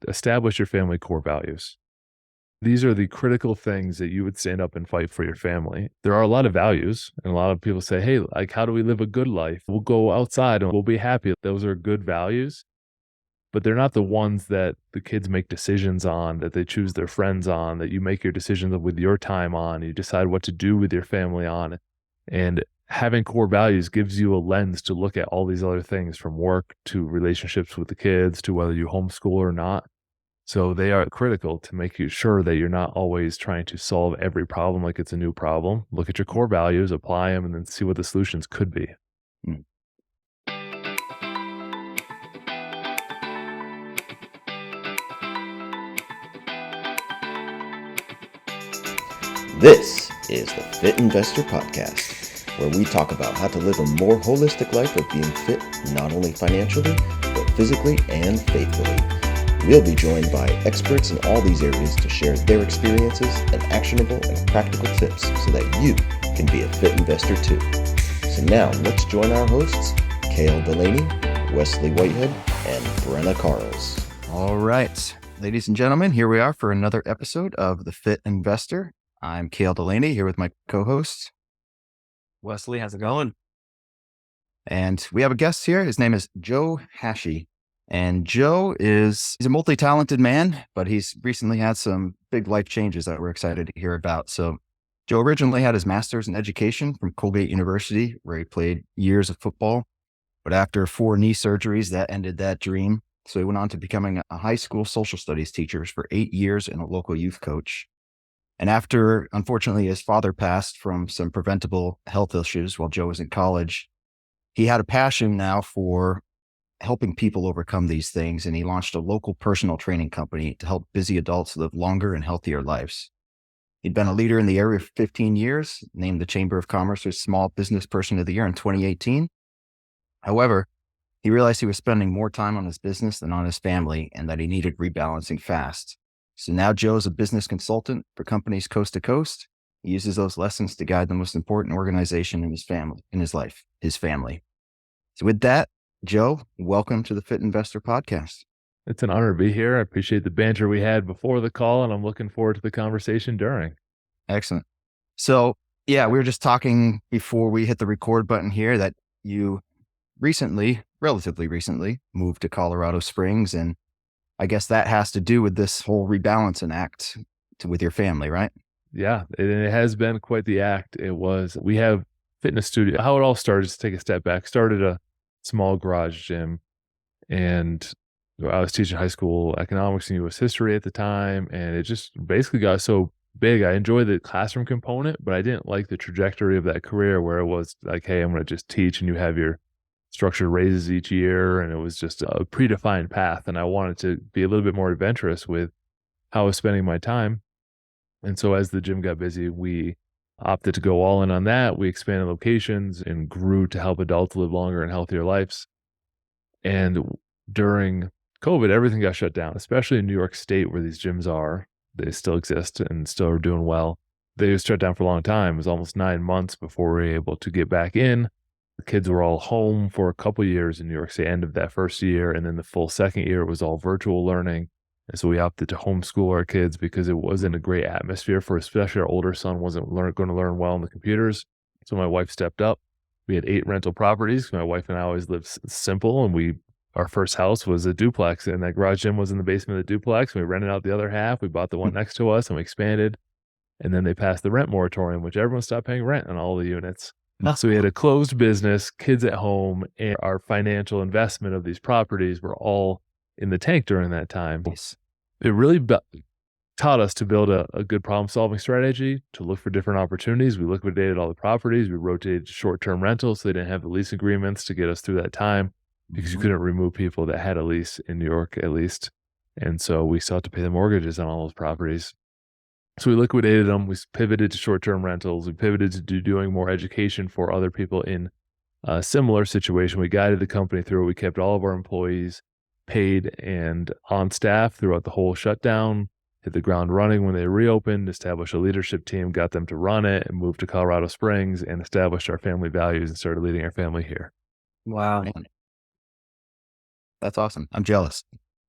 establish your family core values. These are the critical things that you would stand up and fight for your family. There are a lot of values, and a lot of people say, hey, like, how do we live a good life? We'll go outside and we'll be happy. Those are good values, but they're not the ones that the kids make decisions on, that they choose their friends on, that you make your decisions with your time on, you decide what to do with your family on. And having core values gives you a lens to look at all these other things, from work to relationships with the kids to whether you homeschool or not. So they are critical to make you sure that you're not always trying to solve every problem like it's a new problem. Look at your core values, apply them, and then see what the solutions could be. This is the Fit Investor Podcast, where we talk about how to live a more holistic life of being fit, not only financially, but physically and faithfully. We'll be joined by experts in all these areas to share their experiences and actionable and practical tips so that you can be a fit investor too. So now let's join our hosts, Cale Delaney, Wesley Whitehead, and Brenna Carls. All right, ladies and gentlemen, here we are for another episode of the Fit Investor. I'm Cale Delaney here with my co-host, Wesley. How's it going? And we have a guest here. His name is Joe Hashey. And Joe he's a multi-talented man, but he's recently had some big life changes that we're excited to hear about. So Joe originally had his master's in education from Colgate University, where he played years of football. But after 4 knee surgeries, that ended that dream. So he went on to becoming a high school social studies teacher for 8 years and a local youth coach. And after, unfortunately, his father passed from some preventable health issues while Joe was in college, he had a passion now for helping people overcome these things, and he launched a local personal training company to help busy adults live longer and healthier lives. He'd been a leader in the area for 15 years, named the Chamber of Commerce's Small Business Person of the Year in 2018. However, he realized he was spending more time on his business than on his family, and that he needed rebalancing fast. So now Joe is a business consultant for companies coast to coast. He uses those lessons to guide the most important organization in his life, his family. So with that, Joe, welcome to the Fit Investor Podcast. It's an honor to be here. I appreciate the banter we had before the call, and I'm looking forward to the conversation during. Excellent. So, yeah, we were just talking before we hit the record button here that you relatively recently, moved to Colorado Springs, and I guess that has to do with this whole rebalancing act with your family, right? Yeah, it has been quite the act. We have fitness studio. How it all started, just to take a step back, started a small garage gym, and I was teaching high school economics and U.S. history at the time, and it just basically got so big. I enjoyed the classroom component, but I didn't like the trajectory of that career where it was like, hey, I'm going to just teach, and you have your structured raises each year, and it was just a predefined path, and I wanted to be a little bit more adventurous with how I was spending my time. And so as the gym got busy, we opted to go all in on that. We expanded locations and grew to help adults live longer and healthier lives. And during COVID, everything got shut down, especially in New York State where these gyms are. They still exist and still are doing well. They were shut down for a long time. It was almost 9 months before we were able to get back in. The kids were all home for a couple of years in New York State, end of that first year. And then the full second year was all virtual learning. And so we opted to homeschool our kids because it wasn't a great atmosphere for, especially our older son wasn't going to learn well on the computers. So my wife stepped up. We had 8 rental properties. My wife and I always lived simple, and our first house was a duplex, and that garage gym was in the basement of the duplex. We rented out the other half. We bought the one next to us, and we expanded. And then they passed the rent moratorium, which everyone stopped paying rent on all the units. So we had a closed business, kids at home, and our financial investment of these properties were all in the tank during that time. It really taught us to build a good problem-solving strategy, to look for different opportunities. We liquidated all the properties. We rotated short-term rentals, so they didn't have the lease agreements to get us through that time, because you couldn't remove people that had a lease in New York, at least. And so we sought to pay the mortgages on all those properties. So we liquidated them. We pivoted to short-term rentals. We pivoted to doing more education for other people in a similar situation. We guided the company through it. We kept all of our employees paid and on staff throughout the whole shutdown, hit the ground running when they reopened, established a leadership team, got them to run it, and moved to Colorado Springs and established our family values and started leading our family here. Wow. Man. That's awesome. I'm jealous.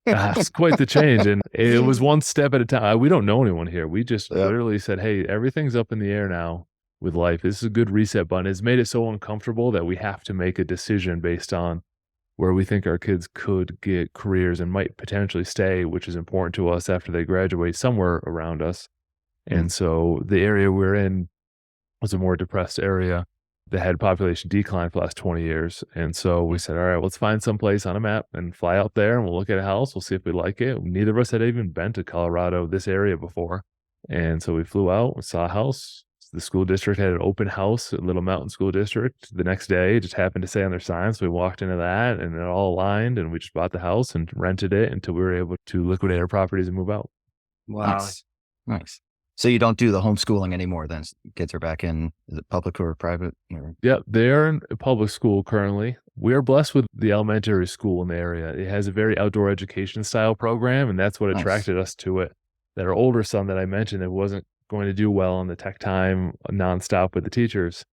It's quite the change. And it was one step at a time. We don't know anyone here. We just Yep. literally said, hey, everything's up in the air now with life. This is a good reset button. It's made it so uncomfortable that we have to make a decision based on where we think our kids could get careers and might potentially stay, which is important to us after they graduate somewhere around us. And so the area we're in was a more depressed area that had population decline for the last 20 years. And so we said, all right, let's find some place on a map and fly out there and we'll look at a house. We'll see if we like it. Neither of us had even been to Colorado, this area before. And so we flew out, we saw a house. The school district had an open house at Little Mountain School District the next day. It just happened to say on their sign. So we walked into that and it all aligned and we just bought the house and rented it until we were able to liquidate our properties and move out. Wow. Nice. So you don't do the homeschooling anymore then? Kids are back in, is it public or private? Yeah, they're in a public school currently. We are blessed with the elementary school in the area. It has a very outdoor education style program, and that's what attracted us to it. That our older son that I mentioned that wasn't going to do well on the tech time nonstop with the teachers,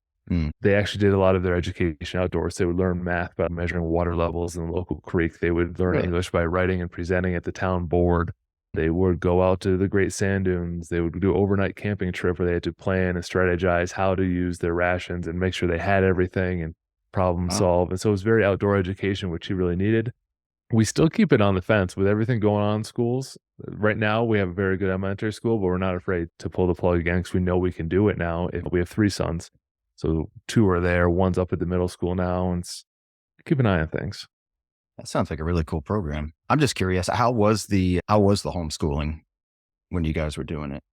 they actually did a lot of their education outdoors. They would learn math by measuring water levels in the local creek. They would learn English by writing and presenting at the town board. They would go out to the Great Sand Dunes. They would do an overnight camping trip where they had to plan and strategize how to use their rations and make sure they had everything and problem solve. And so it was very outdoor education, which he really needed. We still keep it on the fence with everything going on in schools. Right now, we have a very good elementary school, but we're not afraid to pull the plug again because we know we can do it now. If we have 3 sons, so 2 are there, 1's up at the middle school now, and keep an eye on things. That sounds like a really cool program. I'm just curious, how was the homeschooling when you guys were doing it?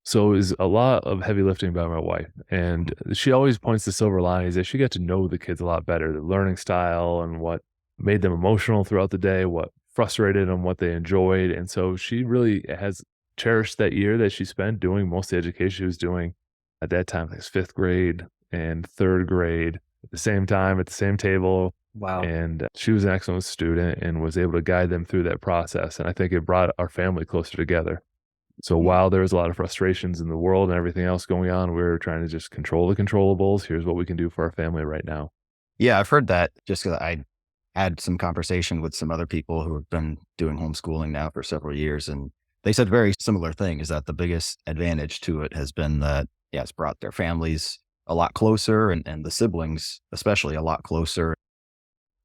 So it was a lot of heavy lifting by my wife. And she always points to silver linings that she got to know the kids a lot better, the learning style and what made them emotional throughout the day, what frustrated them, what they enjoyed. And so she really has cherished that year that she spent doing most of the education she was doing at that time. It was 5th grade and 3rd grade at the same time, at the same table. Wow. And she was an excellent student and was able to guide them through that process. And I think it brought our family closer together. So while there was a lot of frustrations in the world and everything else going on, we were trying to just control the controllables. Here's what we can do for our family right now. Yeah, I've heard that just because I had some conversation with some other people who have been doing homeschooling now for several years. And they said very similar thing, is that the biggest advantage to it has been that, yeah, it's brought their families a lot closer and the siblings especially a lot closer,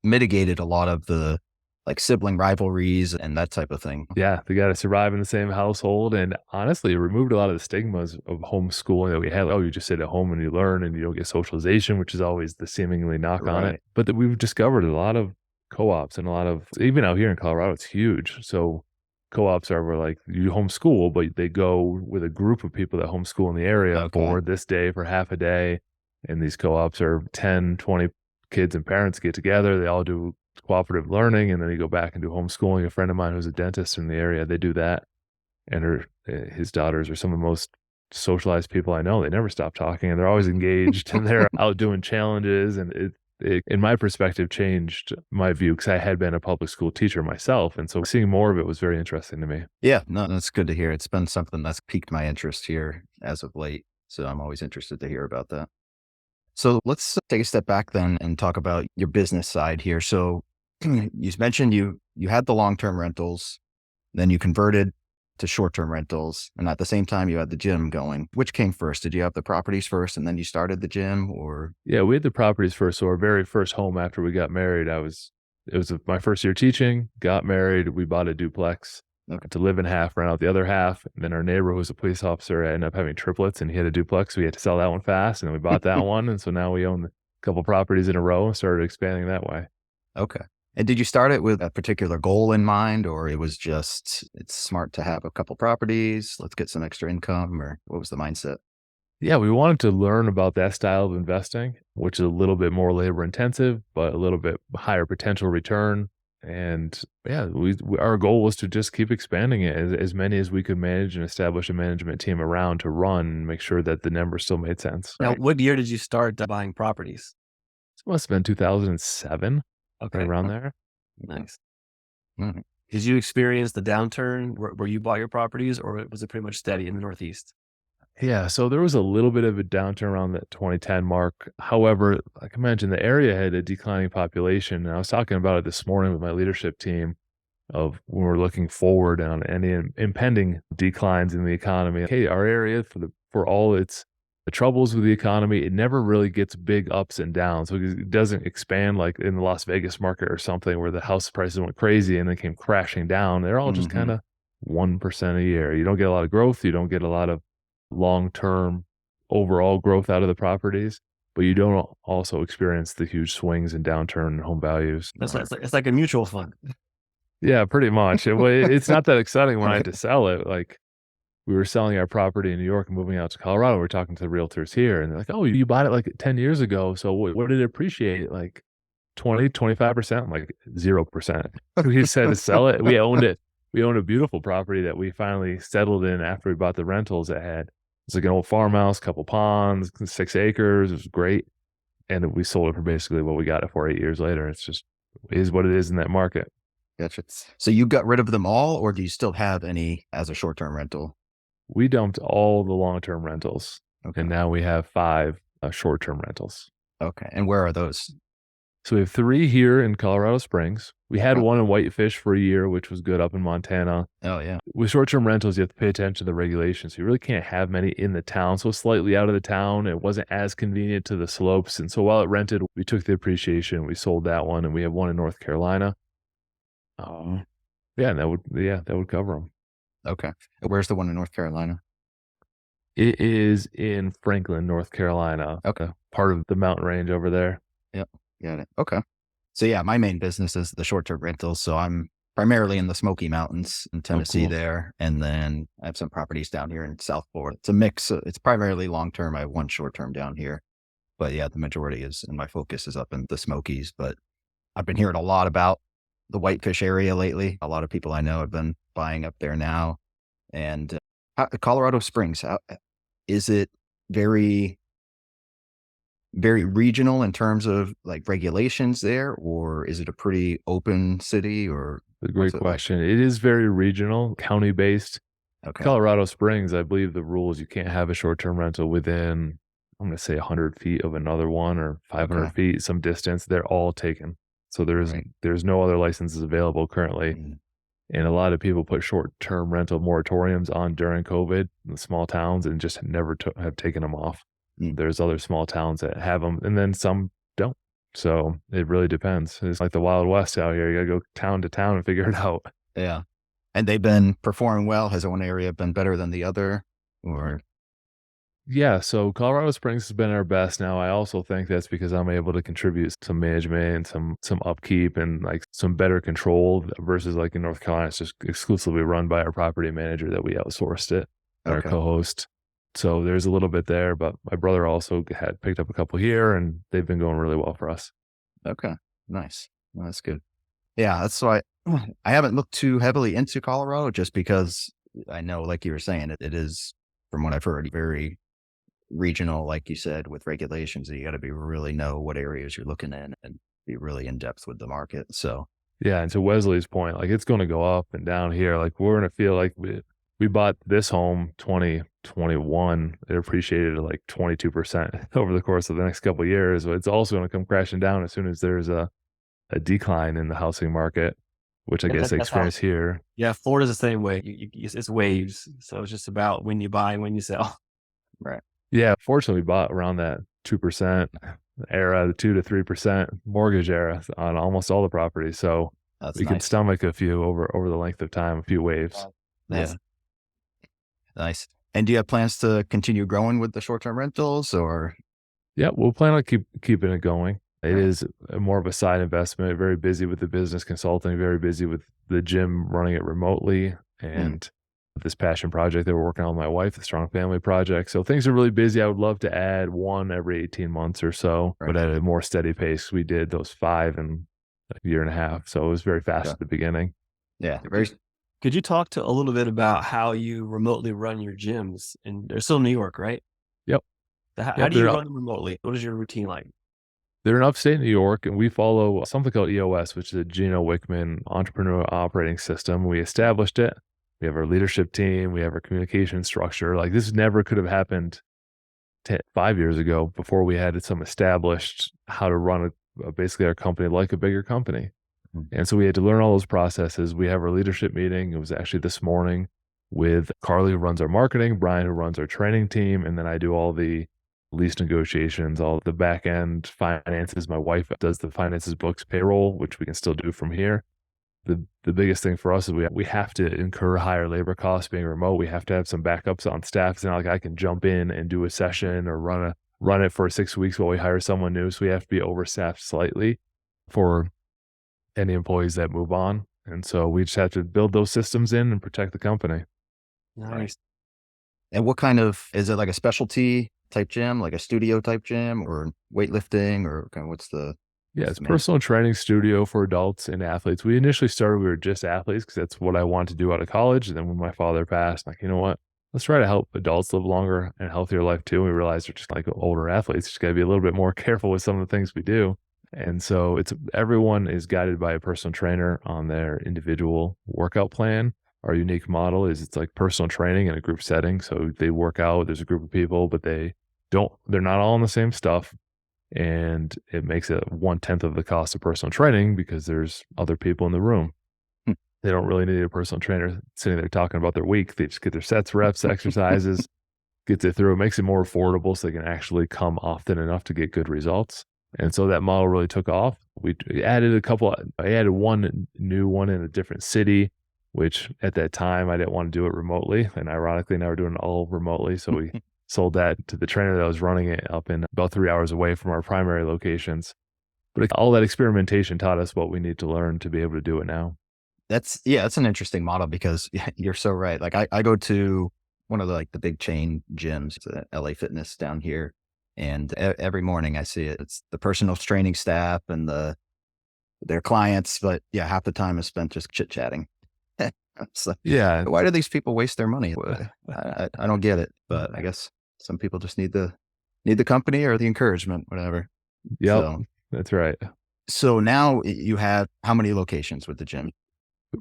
mitigated a lot of the like sibling rivalries and that type of thing. Yeah, they got to survive in the same household. And honestly, it removed a lot of the stigmas of homeschooling that we had. Oh, you just sit at home and you learn and you don't get socialization, which is always the seemingly knock on it. But that we've discovered a lot of co-ops and a lot of, even out here in Colorado, it's huge. So co-ops are where like you homeschool, but they go with a group of people that homeschool in the area for this day, for half a day. And these co-ops are 10, 20 kids and parents get together. They all do cooperative learning, and then you go back and do homeschooling. A friend of mine who's a dentist in the area, they do that. And his daughters are some of the most socialized people I know. They never stop talking and they're always engaged and they're out doing challenges. And it, in my perspective, changed my view because I had been a public school teacher myself. And so seeing more of it was very interesting to me. Yeah, no, that's good to hear. It's been something that's piqued my interest here as of late. So I'm always interested to hear about that. So let's take a step back then and talk about your business side here. So you mentioned you had the long-term rentals, then you converted to short-term rentals, and at the same time you had the gym going. Which came first? Did you have the properties first and then you started the gym, or? Yeah, we had the properties first. So our very first home after we got married, it was my first year teaching, got married, we bought a duplex to live in half, rent out the other half. And then our neighbor who was a police officer ended up having triplets and he had a duplex. So we had to sell that one fast and then we bought that one. And so now we own a couple properties in a row and started expanding that way. Okay. And did you start it with a particular goal in mind, or it was just, it's smart to have a couple properties, let's get some extra income, or what was the mindset? Yeah, we wanted to learn about that style of investing, which is a little bit more labor intensive, but a little bit higher potential return. And yeah, our goal was to just keep expanding it as many as we could manage and establish a management team around to run and make sure that the numbers still made sense. Now, what year did you start buying properties? It must have been 2007, Okay. right around there. Nice. Mm-hmm. Did you experience the downturn where you bought your properties, or was it pretty much steady in the Northeast? Yeah, so there was a little bit of a downturn around that 2010 mark. However, like I mentioned, the area had a declining population. And I was talking about it this morning with my leadership team. of when we're looking forward on any impending declines in the economy. Hey, our area for all its the troubles with the economy, it never really gets big ups and downs. So it doesn't expand like in the Las Vegas market or something where the house prices went crazy and then came crashing down. They're all just kind of 1% a year. You don't get a lot of growth. You don't get a lot of long-term overall growth out of the properties, but you don't also experience the huge swings and downturn in home values. It's like a mutual fund. Yeah, pretty much. It's not that exciting when I had to sell it. Like we were selling our property in New York and moving out to Colorado. We're talking to the realtors here and they're like, oh, you bought it like 10 years ago. So what did it appreciate? Like 20, 25%? I'm like 0%. We decided to sell it. We owned it. We owned a beautiful property that we finally settled in after we bought the rentals that had. It's like an old farmhouse, couple ponds, 6 acres. It was great. And we sold it for basically what we got it for 8 years later. It's just is what it is in that market. Gotcha. So you got rid of them all, or do you still have any as a short-term rental? We dumped all the long-term rentals. Okay. And now we have 5 short-term rentals. Okay. And where are those? So we have 3 here in Colorado Springs. We had one in Whitefish for a year, which was good up in Montana. Oh, yeah. With short-term rentals, you have to pay attention to the regulations. You really can't have many in the town. So slightly out of the town, it wasn't as convenient to the slopes. And so while it rented, we took the appreciation. We sold that one, and we have one in North Carolina. Yeah, and that would cover them. Okay. Where's the one in North Carolina? It is in Franklin, North Carolina. Okay. Part of the mountain range over there. Yep. Got it. Okay. So yeah, my main business is the short-term rentals. So I'm primarily in the Smoky Mountains in Tennessee there. And then I have some properties down here in South Florida. It's a mix. It's primarily long-term. I have one short-term down here. But yeah, the majority is, and my focus is up in the Smokies. But I've been hearing a lot about the Whitefish area lately. A lot of people I know have been buying up there now. And Colorado Springs, is it very, very regional in terms of like regulations there, or is it a pretty open city? Or a great question. It is very regional, county based. Okay. Colorado Springs, I believe the rule is you can't have a short-term rental within, I'm going to say 100 feet of another one or 500 feet, some distance. They're all taken. So there's no other licenses available currently. And a lot of people put short-term rental moratoriums on during COVID in the small towns and just never have taken them off. There's other small towns that have them, and then some don't. So it really depends. It's like the Wild West out here. You got to go town to town and figure it out. Yeah. And they've been performing well. Has one area been better than the other? Or yeah, so Colorado Springs has been our best. Now, I also think that's because I'm able to contribute some management and some upkeep and like some better control versus like in North Carolina, it's just exclusively run by our property manager that we outsourced it, our co-host. So there's a little bit there, but my brother also had picked up a couple here and they've been going really well for us. Okay, nice. Well, that's good. Yeah, that's why I haven't looked too heavily into Colorado just because I know, like you were saying, it is, from what I've heard, very regional, like you said, with regulations. You got to really know what areas you're looking in and be really in depth with the market. So yeah, and to Wesley's point, like it's going to go up and down here. Like we're going to feel like we bought this home 2021. It appreciated like 22% over the course of the next couple of years. But it's also going to come crashing down as soon as there's a decline in the housing market, which I guess they experience here. Yeah, Florida's the same way. It's waves. So it's just about when you buy and when you sell. Right. Yeah, fortunately, we bought around that 2% era, the 2 to 3% mortgage era on almost all the properties. So we can stomach a few over the length of time, a few waves. Yeah. Nice. And do you have plans to continue growing with the short-term rentals, or? Yeah, we'll plan on keeping it going. It is more of a side investment, very busy with the business consulting, very busy with the gym, running it remotely, and this passion project that we're working on with my wife, the Strong Family Project. So things are really busy. I would love to add one every 18 months or so, but at a more steady pace. We did those 5 in a year and a half. So it was very fast at the beginning. Yeah. Could you talk to a little bit about how you remotely run your gyms? And they're still in New York, right? Yep. How do you run them remotely? What is your routine like? They're in upstate New York, and we follow something called EOS, which is a Gino Wickman entrepreneur operating system. We established it. We have our leadership team. We have our communication structure. Like this never could have happened 5 years ago before we had some established how to run basically our company like a bigger company. Mhm. And so we had to learn all those processes. We have our leadership meeting. It was actually this morning with Carly, who runs our marketing, Brian, who runs our training team, and then I do all the lease negotiations, all the back end finances. My wife does the finances, books, payroll, which we can still do from here. The biggest thing for us is we have to incur higher labor costs being remote. We have to have some backups on staff. It's not like I can jump in and do a session or run it for 6 weeks while we hire someone new. So we have to be overstaffed slightly for any employees that move on. And so we just have to build those systems in and protect the company. Nice. And what kind of, is it like a specialty type gym, like a studio type gym, or weightlifting, or kind of Yeah, it's the main? personal training studio for adults and athletes. We initially started, we were just athletes because that's what I wanted to do out of college. And then when my father passed, like, you know what? Let's try to help adults live longer and healthier life too. And we realized we're just like older athletes. Just got to be a little bit more careful with some of the things we do. And so everyone is guided by a personal trainer on their individual workout plan. Our unique model is it's like personal training in a group setting. So they work out, there's a group of people, but they're not all in the same stuff. And it makes it 1/10 of the cost of personal training because there's other people in the room. Hmm. They don't really need a personal trainer sitting there talking about their week. They just get their sets, reps, exercises, gets it through. It makes it more affordable so they can actually come often enough to get good results. And so that model really took off. We added I added one new one in a different city, which at that time I didn't want to do it remotely. And ironically, now we're doing it all remotely. So we sold that to the trainer that was running it up in about 3 hours away from our primary locations. But all that experimentation taught us what we need to learn to be able to do it now. That's an interesting model because you're so right. Like I go to one of the big chain gyms, it's LA Fitness down here. And every morning I see it. It's the personal training staff and their clients. But yeah, half the time is spent just chit chatting. So Yeah. why do these people waste their money? I don't get it, but I guess some people just need the company or the encouragement, whatever. Yep. So, That's right. so now you have how many locations with the gym?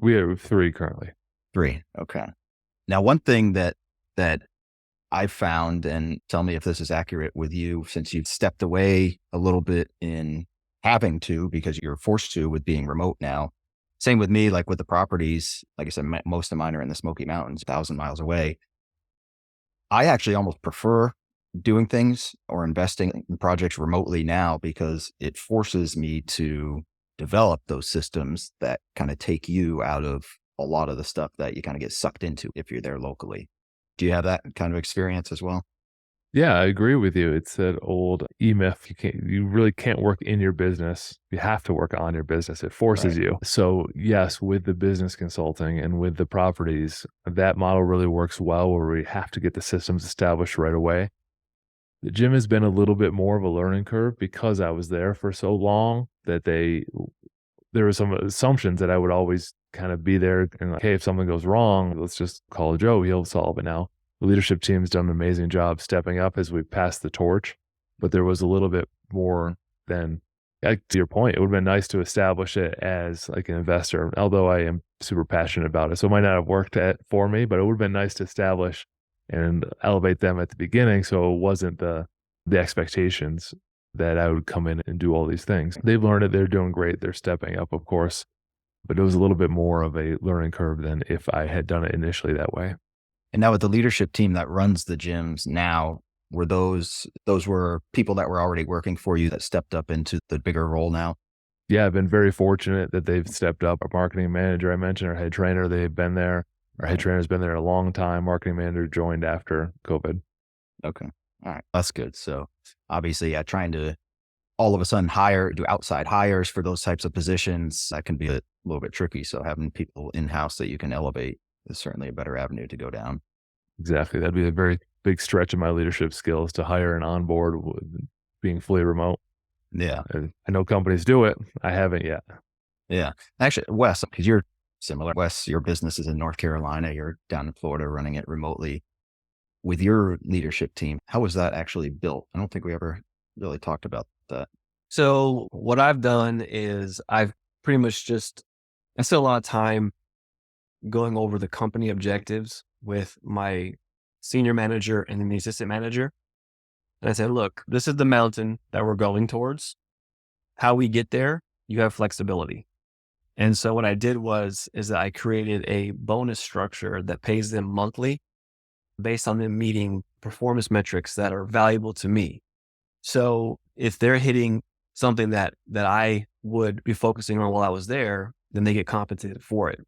We have 3 currently. 3. Okay. Now, one thing that I found, and tell me if this is accurate with you, since you've stepped away a little bit in having to, because you're forced to with being remote now. Same with me, like with the properties, like I said, most of mine are in the Smoky Mountains, 1,000 miles away. I actually almost prefer doing things or investing in projects remotely now because it forces me to develop those systems that kind of take you out of a lot of the stuff that you kind of get sucked into if you're there locally. Do you have that kind of experience as well? Yeah, I agree with you. It's that old E-myth. You really can't work in your business. You have to work on your business. It forces Right. you. So yes, with the business consulting and with the properties, that model really works well where we have to get the systems established right away. The gym has been a little bit more of a learning curve because I was there for so long that there were some assumptions that I would always kind of be there and like, hey, if something goes wrong, let's just call Joe, he'll solve it now. The leadership team's done an amazing job stepping up as we passed the torch, but there was a little bit more than, to your point, it would have been nice to establish it as like an investor, although I am super passionate about it. So it might not have worked for me, but it would have been nice to establish and elevate them at the beginning so it wasn't the expectations that I would come in and do all these things. They've learned it. They're doing great. They're stepping up, of course, but it was a little bit more of a learning curve than if I had done it initially that way. And now with the leadership team that runs the gyms now, were those were people that were already working for you that stepped up into the bigger role now? Yeah, I've been very fortunate that they've stepped up. Our marketing manager, I mentioned, our head trainer, they've been there. Our head trainer's been there a long time. Marketing manager joined after COVID. Okay. All right. That's good. So obviously, trying to all of a sudden do outside hires for those types of positions, that can be a little bit tricky. So having people in-house that you can elevate is certainly a better avenue to go down. Exactly. That'd be a very big stretch of my leadership skills to hire and onboard being fully remote. Yeah. I know companies do it. I haven't yet. Yeah. Actually, Wes, because you're similar. Wes, your business is in North Carolina. You're down in Florida running it remotely. With your leadership team, how was that actually built? I don't think we ever really talked about that. So what I've done is I've pretty much I spent a lot of time going over the company objectives with my senior manager and then the assistant manager. And I said, look, this is the mountain that we're going towards. How we get there, you have flexibility. And so what I did is that I created a bonus structure that pays them monthly based on them meeting performance metrics that are valuable to me. So if they're hitting something that I would be focusing on while I was there, then they get compensated for it.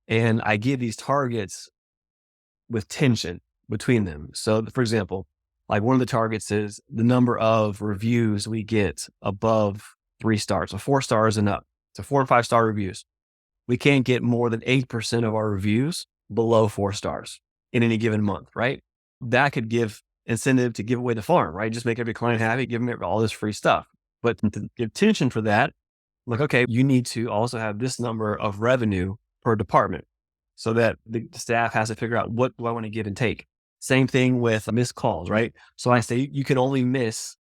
And I give these targets with tension between them. So for example, like one of the targets is the number of reviews we get above 3 stars, so 4 stars and up. So 4 and 5-star reviews. We can't get more than 8% of our reviews below 4 stars in any given month, right? That could give incentive to give away the farm, right? Just make every client happy, give them all this free stuff. But to give tension for that, like, okay, you need to also have this number of revenue per department so that the staff has to figure out, what do I want to give and take? Same thing with missed calls, right? So I say you can only miss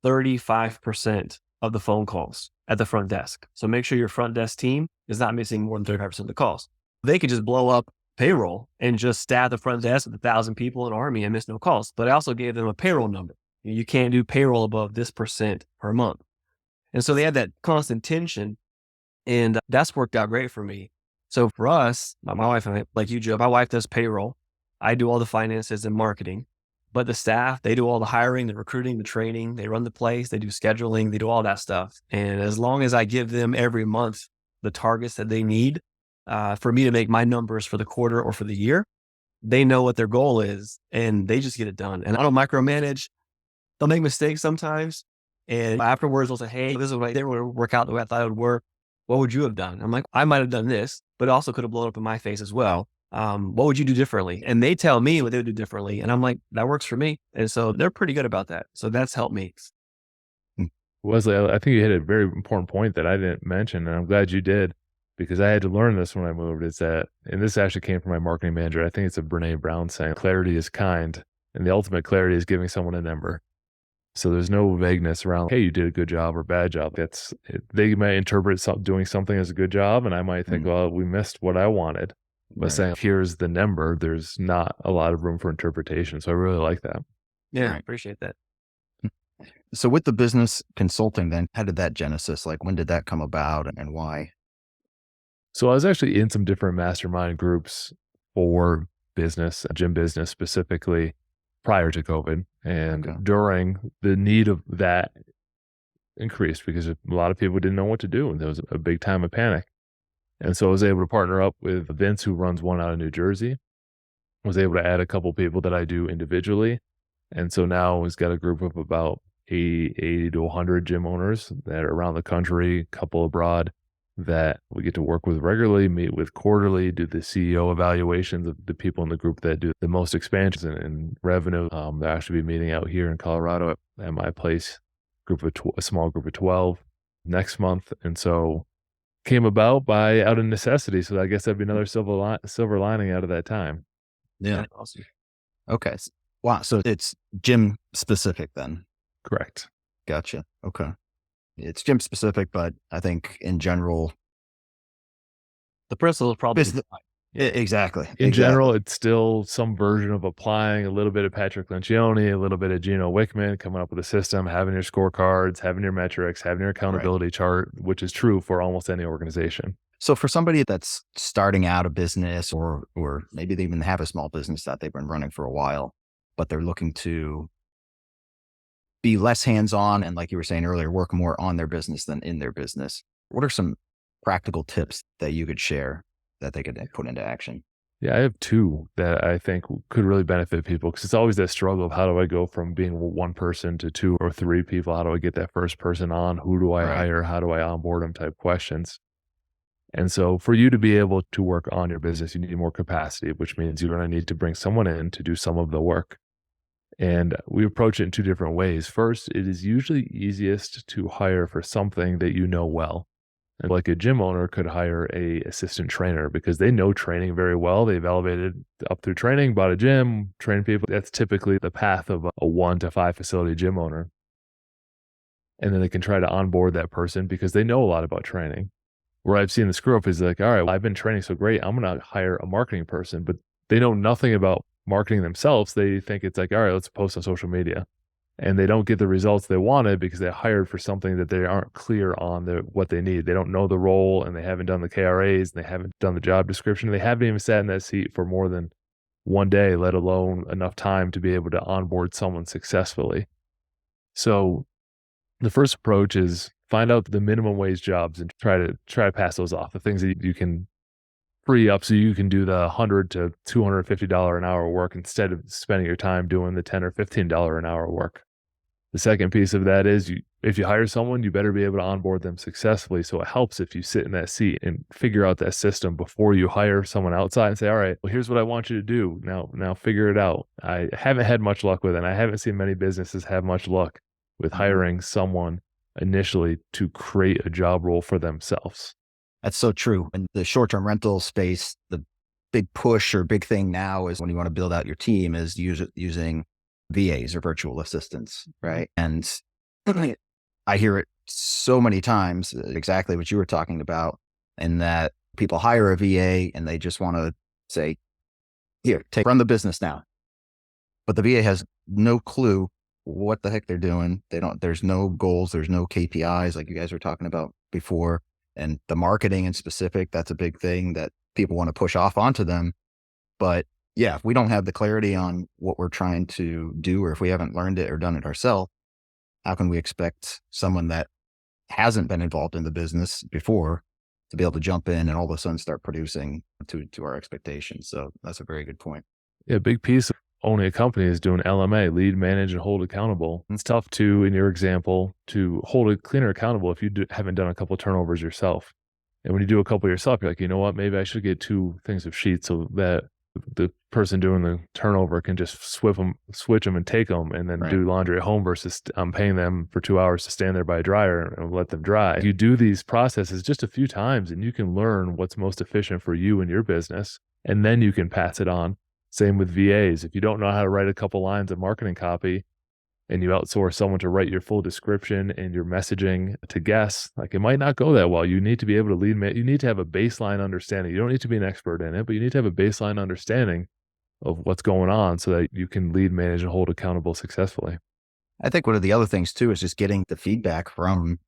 35% of the phone calls at the front desk. So make sure your front desk team is not missing more than 35% of the calls. They could just blow up payroll and just staff the front desk with 1,000 people in Army and miss no calls. But I also gave them a payroll number. You can't do payroll above this percent per month. And so they had that constant tension, and that's worked out great for me. So for us, my wife and I, like you, Joe, my wife does payroll. I do all the finances and marketing, but the staff, they do all the hiring, the recruiting, the training, they run the place, they do scheduling, they do all that stuff. And as long as I give them every month the targets that they need for me to make my numbers for the quarter or for the year, they know what their goal is and they just get it done. And I don't micromanage. They'll make mistakes sometimes. And afterwards, they'll say, hey, this is what I didn't work out the way I thought it would work. What would you have done? I'm like, I might have done this, but it also could have blown up in my face as well. What would you do differently? And they tell me what they would do differently. And I'm like, that works for me. And so they're pretty good about that. So that's helped me. Wesley, I think you hit a very important point that I didn't mention, and I'm glad you did, because I had to learn this when I moved, is that, and this actually came from my marketing manager, I think it's a Brene Brown saying, clarity is kind, and the ultimate clarity is giving someone a number. So there's no vagueness around, hey, you did a good job or bad job. They might interpret doing something as a good job, and I might think, well, we missed what I wanted. But saying, here's the number, there's not a lot of room for interpretation. So I really like that. Yeah, I appreciate that. So with the business consulting then, how did that genesis? Like, when did that come about and why? So I was actually in some different mastermind groups for business, gym business specifically, prior to COVID. And during the need of that increased because a lot of people didn't know what to do. And there was a big time of panic. And so I was able to partner up with Vince, who runs one out of New Jersey, was able to add a couple people that I do individually. And so now he's got a group of about 80 to 100 gym owners that are around the country, a couple abroad, that we get to work with regularly, meet with quarterly, do the CEO evaluations of the people in the group that do the most expansions and revenue. They'll actually be meeting out here in Colorado at my place, a small group of 12 next month. And so came about out of necessity. So I guess that'd be another silver lining out of that time. Yeah. Awesome. Okay. Wow. So it's gym specific then. Correct. Gotcha. Okay. It's gym specific, but I think in general, the principle is probably exactly. In general, it's still some version of applying a little bit of Patrick Lencioni, a little bit of Gino Wickman, coming up with a system, having your scorecards, having your metrics, having your accountability chart, which is true for almost any organization. So for somebody that's starting out a business or maybe they even have a small business that they've been running for a while, but they're looking to be less hands-on and, like you were saying earlier, work more on their business than in their business, what are some practical tips that you could share that they could put into action? Yeah, I have 2 that I think could really benefit people, because it's always that struggle of how do I go from being 1 person to 2 or 3 people? How do I get that first person on? Who do I hire? How do I onboard them? Type questions. And so for you to be able to work on your business, you need more capacity, which means you're going to need to bring someone in to do some of the work. And we approach it in 2 different ways. First, it is usually easiest to hire for something that you know well. And like a gym owner could hire a assistant trainer because they know training very well. They've elevated up through training, bought a gym, trained people. That's typically the path of a 1 to 5 facility gym owner. And then they can try to onboard that person because they know a lot about training. Where I've seen the screw up is like, all right, well, I've been training so great, I'm going to hire a marketing person, but they know nothing about marketing themselves. They think it's like, all right, let's post on social media. and they don't get the results they wanted because they hired for something that they aren't clear on what they need. They don't know the role, and they haven't done the KRAs, and they haven't done the job description. They haven't even sat in that seat for more than one day, let alone enough time to be able to onboard someone successfully. So the first approach is find out the minimum wage jobs and try to pass those off. The things that you can free up so you can do the $100 to $250 an hour work instead of spending your time doing the $10 or $15 an hour work. The second piece of that is if you hire someone, you better be able to onboard them successfully. So it helps if you sit in that seat and figure out that system before you hire someone outside and say, all right, well, here's what I want you to do. Now figure it out. I haven't had much luck with it. And I haven't seen many businesses have much luck with hiring someone initially to create a job role for themselves. That's so true. In the short-term rental space, the big push or big thing now is when you want to build out your team is using VAs or virtual assistants, right? And I hear it so many times, exactly what you were talking about, in that people hire a VA and they just want to say, here, run the business now. But the VA has no clue what the heck they're doing. There's no goals, there's no KPIs like you guys were talking about before. And the marketing in specific, that's a big thing that people want to push off onto them. But yeah, if we don't have the clarity on what we're trying to do, or if we haven't learned it or done it ourselves, how can we expect someone that hasn't been involved in the business before to be able to jump in and all of a sudden start producing to our expectations? So that's a very good point. Yeah, a big piece of owning a company is doing LMA, lead, manage, and hold accountable. It's tough to, in your example, to hold a cleaner accountable if you haven't done a couple of turnovers yourself. And when you do a couple yourself, you're like, you know what, maybe I should get 2 things of sheets so that the person doing the turnover can just switch them and take them and then do laundry at home versus I'm paying them for 2 hours to stand there by a dryer and let them dry. You do these processes just a few times and you can learn what's most efficient for you and your business, and then you can pass it on. Same with VAs. If you don't know how to write a couple lines of marketing copy and you outsource someone to write your full description and your messaging to guests, like it might not go that well. You need to be able to lead, you need to have a baseline understanding. You don't need to be an expert in it, but you need to have a baseline understanding of what's going on so that you can lead, manage, and hold accountable successfully. I think one of the other things too is just getting the feedback from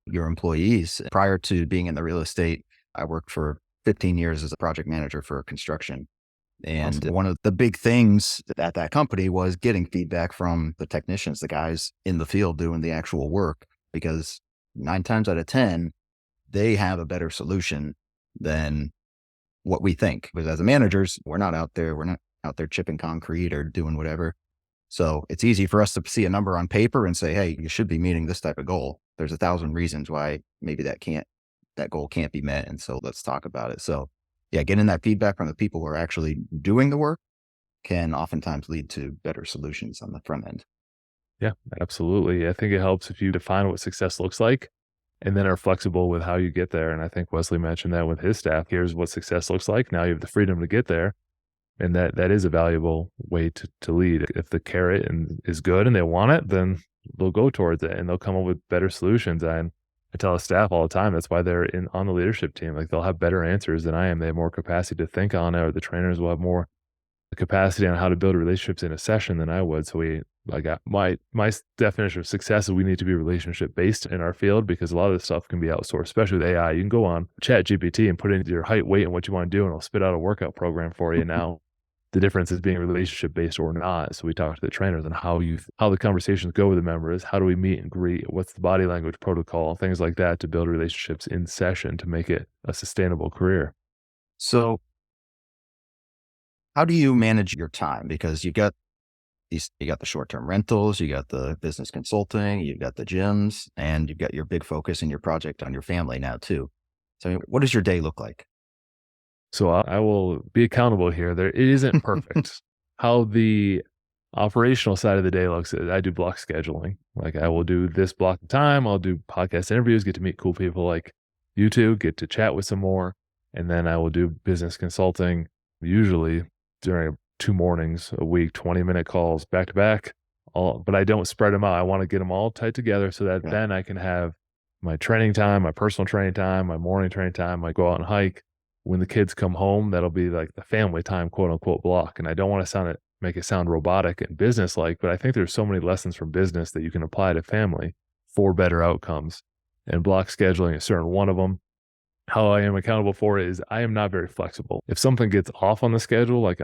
your employees. Prior to being in the real estate, I worked for 15 years as a project manager for construction. And awesome. One of the big things at that company was getting feedback from the technicians, the guys in the field doing the actual work, because 9 times out of 10, they have a better solution than what we think. Because as managers, we're not out there chipping concrete or doing whatever. So it's easy for us to see a number on paper and say, hey, you should be meeting this type of goal. There's 1,000 reasons why maybe that goal can't be met. And so let's talk about it. So yeah, getting that feedback from the people who are actually doing the work can oftentimes lead to better solutions on the front end. Yeah, absolutely. I think it helps if you define what success looks like and then are flexible with how you get there. And I think Wesley mentioned that with his staff. Here's what success looks like. Now you have the freedom to get there. And that is a valuable way to lead. If the carrot is good and they want it, then they'll go towards it and they'll come up with better solutions. And I tell the staff all the time, that's why they're on the leadership team. Like they'll have better answers than I am. They have more capacity to think on it, or the trainers will have more capacity on how to build relationships in a session than I would. So my definition of success is we need to be relationship based in our field, because a lot of this stuff can be outsourced, especially with AI. You can go on ChatGPT and put in your height, weight, and what you want to do, and it'll spit out a workout program for you. Now, the difference is being relationship based or not. So we talk to the trainers on how the conversations go with the members. How do we meet and greet? What's the body language protocol? Things like that to build relationships in session to make it a sustainable career. So how do you manage your time? Because you got the short-term rentals, you got the business consulting, you've got the gyms, and you've got your big focus in your project on your family now too. So what does your day look like? So I will be accountable here. It isn't perfect. How the operational side of the day looks, I do block scheduling. Like I will do this block of time. I'll do podcast interviews, get to meet cool people like you two, get to chat with some more. And then I will do business consulting, usually during 2 mornings a week, 20-minute calls back to back. But I don't spread them out. I want to get them all tight together so that then I can have my training time, my personal training time, my morning training time. I go out and hike. When the kids come home, that'll be like the family time, quote unquote, block. And I don't want to sound it make it sound robotic and business-like, but I think there's so many lessons from business that you can apply to family for better outcomes. And block scheduling is certainly one of them. How I am accountable for it is I am not very flexible. If something gets off on the schedule, like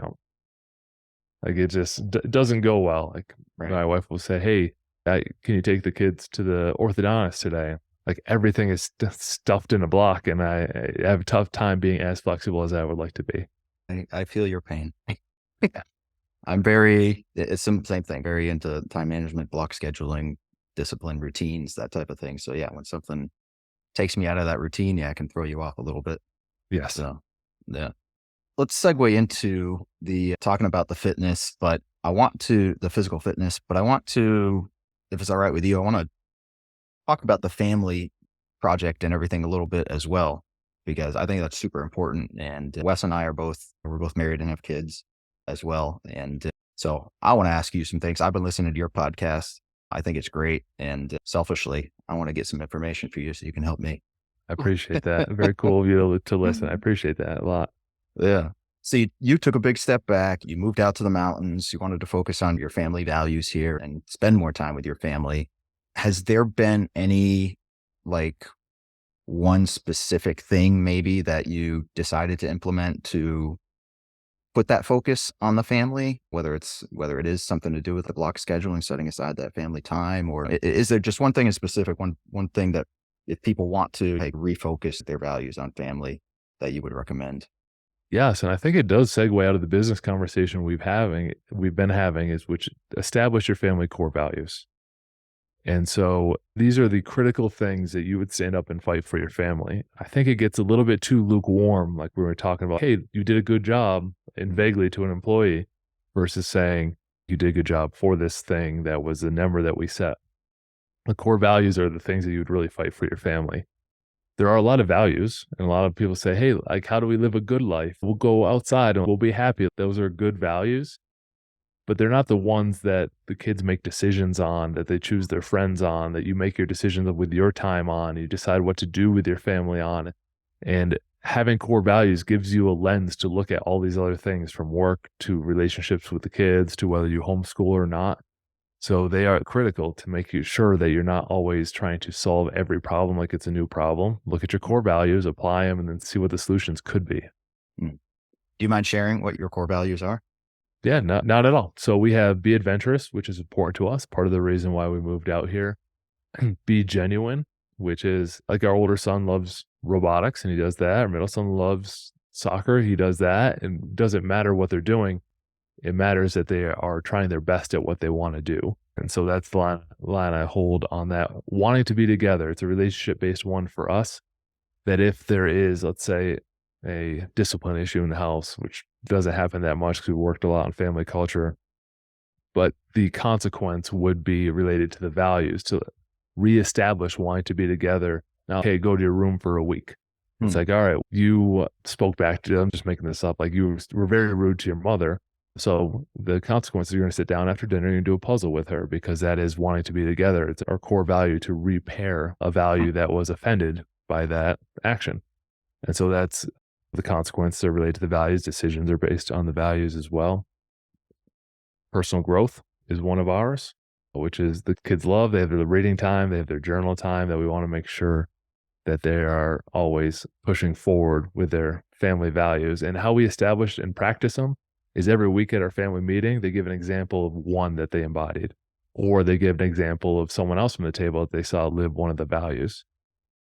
it just doesn't go well. Like my wife will say, "Hey, can you take the kids to the orthodontist today?" Like everything is stuffed in a block, and I have a tough time being as flexible as I would like to be. I feel your pain. It's the same thing, very into time management, block scheduling, discipline, routines, that type of thing. So yeah, when something takes me out of that routine, yeah, I can throw you off a little bit. Yes. So yeah. Let's segue into the talking about the fitness, but the physical fitness, but I want to, if it's all right with you, I want to talk about the family project and everything a little bit as well, because I think that's super important. And Wes and I we're both married and have kids as well. And so I want to ask you some things. I've been listening to your podcast. I think it's great. And selfishly, I want to get some information for you so you can help me. I appreciate that. Very cool of you to listen. I appreciate that a lot. Yeah. So you took a big step back. You moved out to the mountains. You wanted to focus on your family values here and spend more time with your family. Has there been any like one specific thing maybe that you decided to implement to put that focus on the family, whether it is something to do with the block scheduling, setting aside that family time, or is there just one thing in specific, one thing that if people want to like refocus their values on family that you would recommend? Yes, and I think it does segue out of the business conversation we've been having, is which establish your family core values. And so these are the critical things that you would stand up and fight for your family. I think it gets a little bit too lukewarm, like we were talking about, hey, you did a good job, and vaguely to an employee, versus saying you did a good job for this thing that was the number that we set. The core values are the things that you would really fight for your family. There are a lot of values, and a lot of people say, hey, like, how do we live a good life? We'll go outside and we'll be happy. Those are good values, but they're not the ones that the kids make decisions on, that they choose their friends on, that you make your decisions with your time on, you decide what to do with your family on. And having core values gives you a lens to look at all these other things, from work to relationships with the kids to whether you homeschool or not. So they are critical to make you sure that you're not always trying to solve every problem like it's a new problem. Look at your core values, apply them, and then see what the solutions could be. Do you mind sharing what your core values are? Yeah, not at all. So we have be adventurous, which is important to us. Part of the reason why we moved out here. Be genuine, which is like our older son loves robotics and he does that. Our middle son loves soccer. He does that. And it doesn't matter what they're doing. It matters that they are trying their best at what they want to do. And so that's the line I hold on that. Wanting to be together. It's a relationship-based one for us, that if there is, let's say, a discipline issue in the house, which doesn't happen that much because we worked a lot on family culture, but the consequence would be related to the values, to reestablish wanting to be together. Now, okay, go to your room for a week. It's like, all right, you spoke back to, I'm just making this up, like you were very rude to your mother. So the consequence is you're going to sit down after dinner and do a puzzle with her, because that is wanting to be together. It's our core value to repair a value that was offended by that action. And so that's the consequences are related to the values. Decisions are based on the values as well. Personal growth is one of ours, which is the kids love. They have their reading time. They have their journal time, that we want to make sure that they are always pushing forward with their family values. And how we establish and practice them is every week at our family meeting, they give an example of one that they embodied, or they give an example of someone else from the table that they saw live one of the values.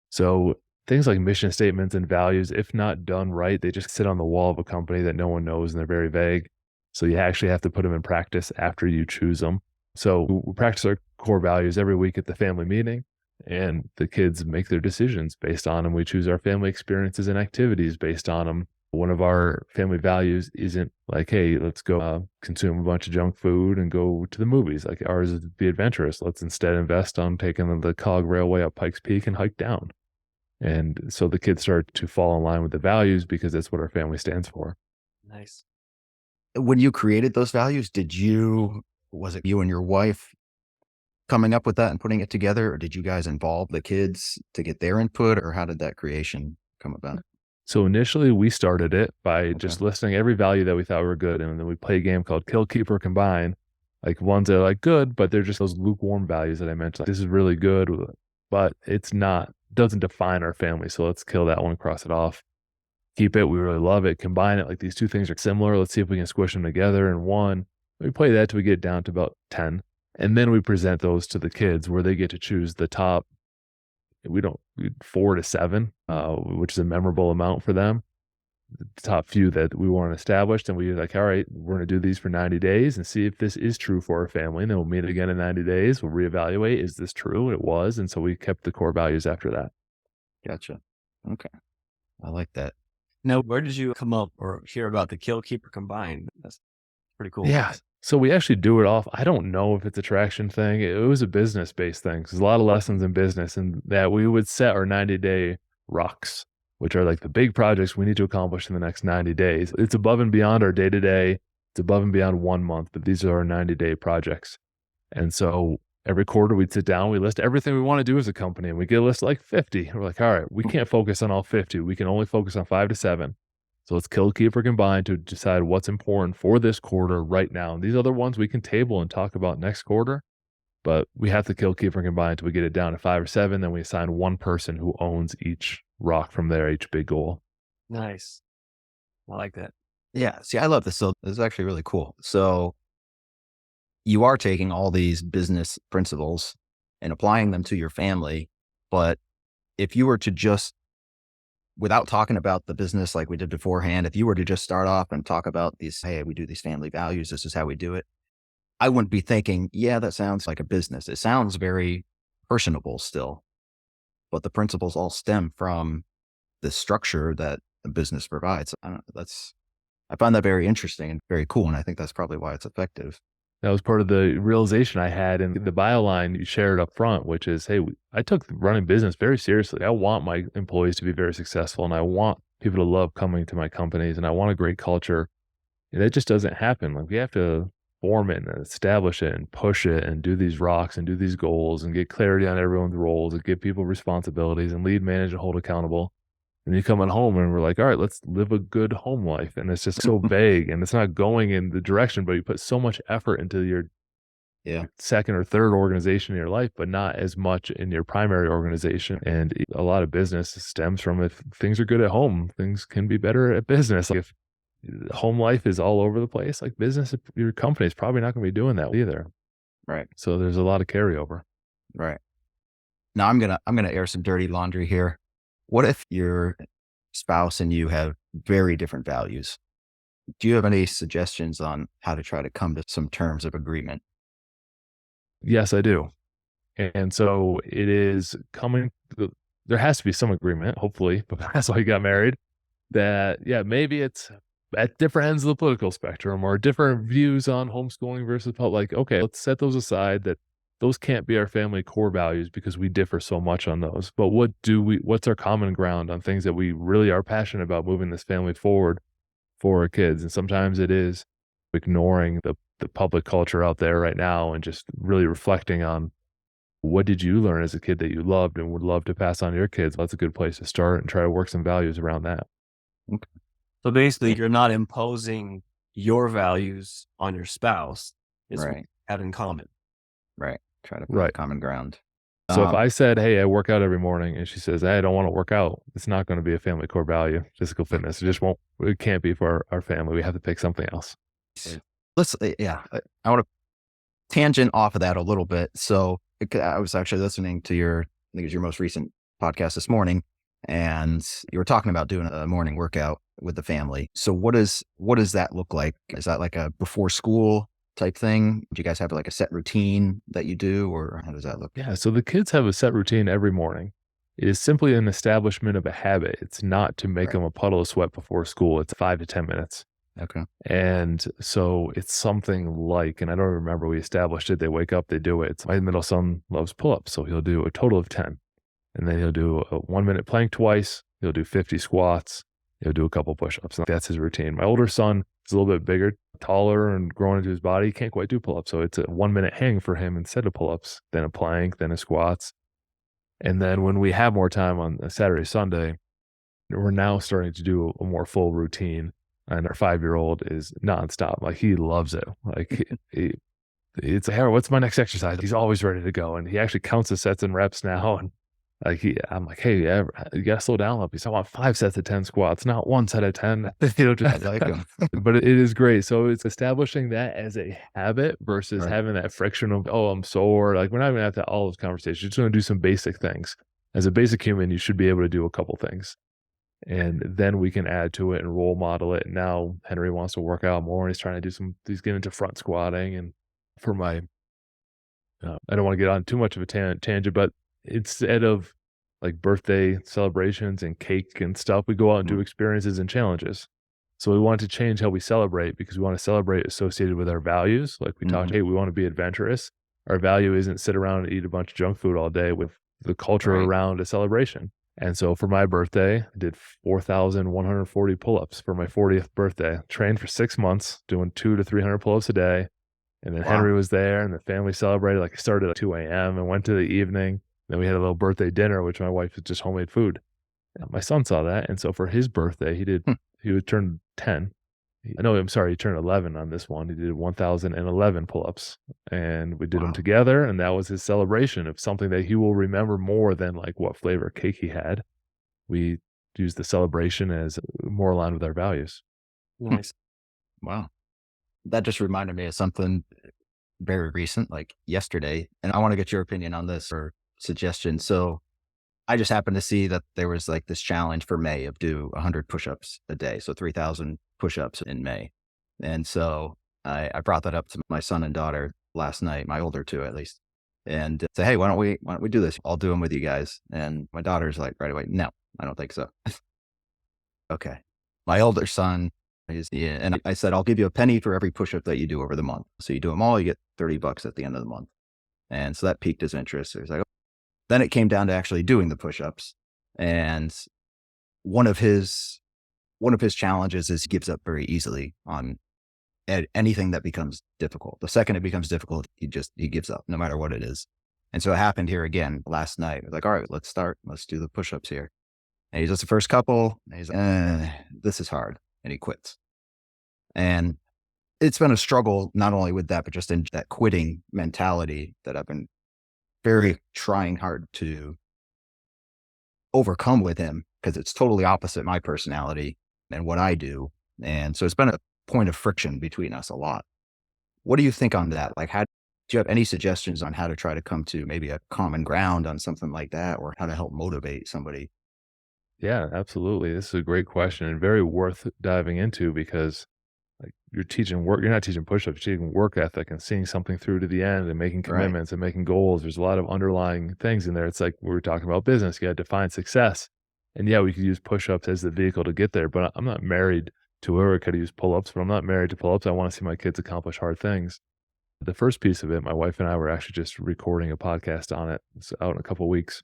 So things like mission statements and values, if not done right, they just sit on the wall of a company that no one knows and they're very vague. So you actually have to put them in practice after you choose them. So we practice our core values every week at the family meeting, and the kids make their decisions based on them. We choose our family experiences and activities based on them. One of our family values isn't like, hey, let's go consume a bunch of junk food and go to the movies. Like ours is be adventurous. Let's instead invest on taking the cog railway up Pikes Peak and hike down. And so the kids start to fall in line with the values because that's what our family stands for. Nice. When you created those values, was it you and your wife coming up with that and putting it together, or did you guys involve the kids to get their input, or how did that creation come about? So initially we started it by just listing every value that we thought were good. And then we play a game called Kill, Keep, or Combine, like ones that are like good, but they're just those lukewarm values that I mentioned. Like, this is really good, but it's not, doesn't define our family. So let's kill that one, cross it off. Keep it, we really love it. Combine it, like these two things are similar. Let's see if we can squish them together in one. We play that till we get down to about 10. And then we present those to the kids where they get to choose the top, 4 to 7, which is a memorable amount for them. The top few that we want established. And we're like, all right, we're going to do these for 90 days and see if this is true for our family. And then we'll meet again in 90 days. We'll reevaluate. Is this true? It was. And so we kept the core values after that. Gotcha. Okay. I like that. Now, where did you come up or hear about the Kill, Keep, or Combine? That's pretty cool. Yeah. So we actually do it off. I don't know if it's a traction thing. It was a business-based thing. There's a lot of lessons in business, and that we would set our 90-day rocks, which are like the big projects we need to accomplish in the next 90 days. It's above and beyond our day-to-day. It's above and beyond 1 month, but these are our 90-day projects. And so every quarter we'd sit down, we list everything we want to do as a company, and we get a list of like 50. We're like, all right, we can't focus on all 50. We can only focus on 5 to 7. So let's kill, keep, or combine to decide what's important for this quarter right now. And these other ones we can table and talk about next quarter, but we have to kill, keep, or combine until we get it down to 5 or 7. Then we assign one person who owns each rock from there, each big goal. Nice. I like that. Yeah. See, I love this. So this is actually really cool. So you are taking all these business principles and applying them to your family. But if you were to just, without talking about the business like we did beforehand, if you were to just start off and talk about these, hey, we do these family values, this is how we do it, I wouldn't be thinking, yeah, that sounds like a business. It sounds very personable still, but the principles all stem from the structure that a business provides. I find that very interesting and very cool. And I think that's probably why it's effective. That was part of the realization I had in the bio line you shared up front, which is, hey, I took running business very seriously. I want my employees to be very successful, and I want people to love coming to my companies, and I want a great culture. And that just doesn't happen. Like, we have to form it and establish it and push it and do these rocks and do these goals and get clarity on everyone's roles and give people responsibilities and lead, manage, and hold accountable. And you come at home and we're like, all right, let's live a good home life. And it's just so vague and it's not going in the direction, but you put so much effort into your second or third organization in your life, but not as much in your primary organization. And a lot of business stems from, if things are good at home, things can be better at business. Like, if home life is all over the place, like business, your company is probably not going to be doing that either. Right. So there's a lot of carryover. Right. Now I'm going to air some dirty laundry here. What if your spouse and you have very different values? Do you have any suggestions on how to try to come to some terms of agreement? Yes, I do. And so it is coming, there has to be some agreement, hopefully, but that's why you got married, that, yeah, maybe it's at different ends of the political spectrum or different views on homeschooling versus public. Like, okay, let's set those aside, that those can't be our family core values because we differ so much on those. But what's our common ground on things that we really are passionate about moving this family forward for our kids? And sometimes it is ignoring the public culture out there right now and just really reflecting on, what did you learn as a kid that you loved and would love to pass on to your kids? That's a good place to start and try to work some values around that. Okay. So basically, you're not imposing your values on your spouse. It's what you have in common. Right. Try to find common ground. So if I said, hey, I work out every morning, and she says, hey, I don't want to work out, it's not going to be a family core value, physical fitness. It can't be for our family. We have to pick something else. I want to tangent off of that a little bit. So I was actually listening to I think it was your most recent podcast this morning, and you were talking about doing a morning workout with the family. So what does that look like? Is that like a before school type thing? Do you guys have like a set routine that you do, or how does that look? Yeah. So the kids have a set routine every morning. It is simply an establishment of a habit. It's not to make them a puddle of sweat before school. It's 5 to 10 minutes. Okay. And so it's something like, and I don't remember, we established it. They wake up, they do it. My middle son loves pull-ups. So he'll do a total of 10. And then he'll do a 1 minute plank twice. He'll do 50 squats. He'll do a couple push-ups. That's his routine. My older son is a little bit bigger, taller, and growing into his body. He can't quite do pull-ups. So it's a 1 minute hang for him instead of pull-ups, then a plank, then a squats. And then when we have more time on a Saturday, Sunday, we're now starting to do a more full routine. And our 5-year-old is nonstop. Like, he loves it. Like, it's like, "Hey, what's my next exercise?" He's always ready to go. And he actually counts the sets and reps now. And like, I'm like, "Hey, yeah, you gotta slow down a little bit. I want 5 sets of 10 squats, not 1 set of 10." I like him. But it is great. So it's establishing that as a habit versus Right. having that friction of, "Oh, I'm sore." Like, we're not even at all those conversations. You're just going to do some basic things. As a basic human, you should be able to do a couple things. And then we can add to it and role model it. And now Henry wants to work out more. And he's trying to do he's getting into front squatting. And for my, I don't want to get on too much of a tangent, but instead of like birthday celebrations and cake and stuff, we go out and do experiences and challenges. So we want to change how we celebrate, because we want to celebrate associated with our values. Like we talked, hey, we want to be adventurous. Our value isn't sit around and eat a bunch of junk food all day with the culture around a celebration. And so for my birthday, I did 4,140 pull-ups for my 40th birthday. Trained for 6 months, doing 200 to 300 pull-ups a day. And then Henry was there, and the family celebrated. Like, I started at 2 a.m. and went to the evening. Then we had a little birthday dinner, which my wife was just homemade food. And my son saw that. And so for his birthday, he would turn 10. He turned 11 on this one. He did 1,011 pull-ups, and we did them together. And that was his celebration of something that he will remember more than like what flavor cake he had. We used the celebration as more aligned with our values. Nice. Wow. That just reminded me of something very recent, like yesterday. And I want to get your opinion on this or suggestion. So I just happened to see that there was like this challenge for May of do 100 push-ups a day. So 3,000 push-ups in May. And so I brought that up to my son and daughter last night, my older two at least, and say, hey, why don't we do this? I'll do them with you guys. And my daughter's like right away, no, I don't think so. Okay. My older son and I said, I'll give you a penny for every push-up that you do over the month. So you do them all, you get $30 at the end of the month. And so that piqued his interest. So he's like, then it came down to actually doing the push-ups. And one of his challenges is he gives up very easily on anything that becomes difficult. The second it becomes difficult, he gives up no matter what it is. And so it happened here again last night. We're like, all right, let's start. Let's do the push-ups here. And he does the first couple, and he's like, this is hard. And he quits. And it's been a struggle, not only with that, but just in that quitting mentality that I've been very trying hard to overcome with him, because it's totally opposite my personality and what I do. And so it's been a point of friction between us a lot. What do you think on that? Like, do you have any suggestions on how to try to come to maybe a common ground on something like that, or how to help motivate somebody? Yeah, absolutely. This is a great question and very worth diving into, because like, you're not teaching push-ups, you're teaching work ethic and seeing something through to the end and making commitments and making goals. There's a lot of underlying things in there. It's like we were talking about business. You got to define success. And yeah, we could use push-ups as the vehicle to get there, but I'm not married to it. Or I could use pull-ups, but I'm not married to pull-ups. I want to see my kids accomplish hard things. The first piece of it, my wife and I were actually just recording a podcast on it. It's out in a couple of weeks,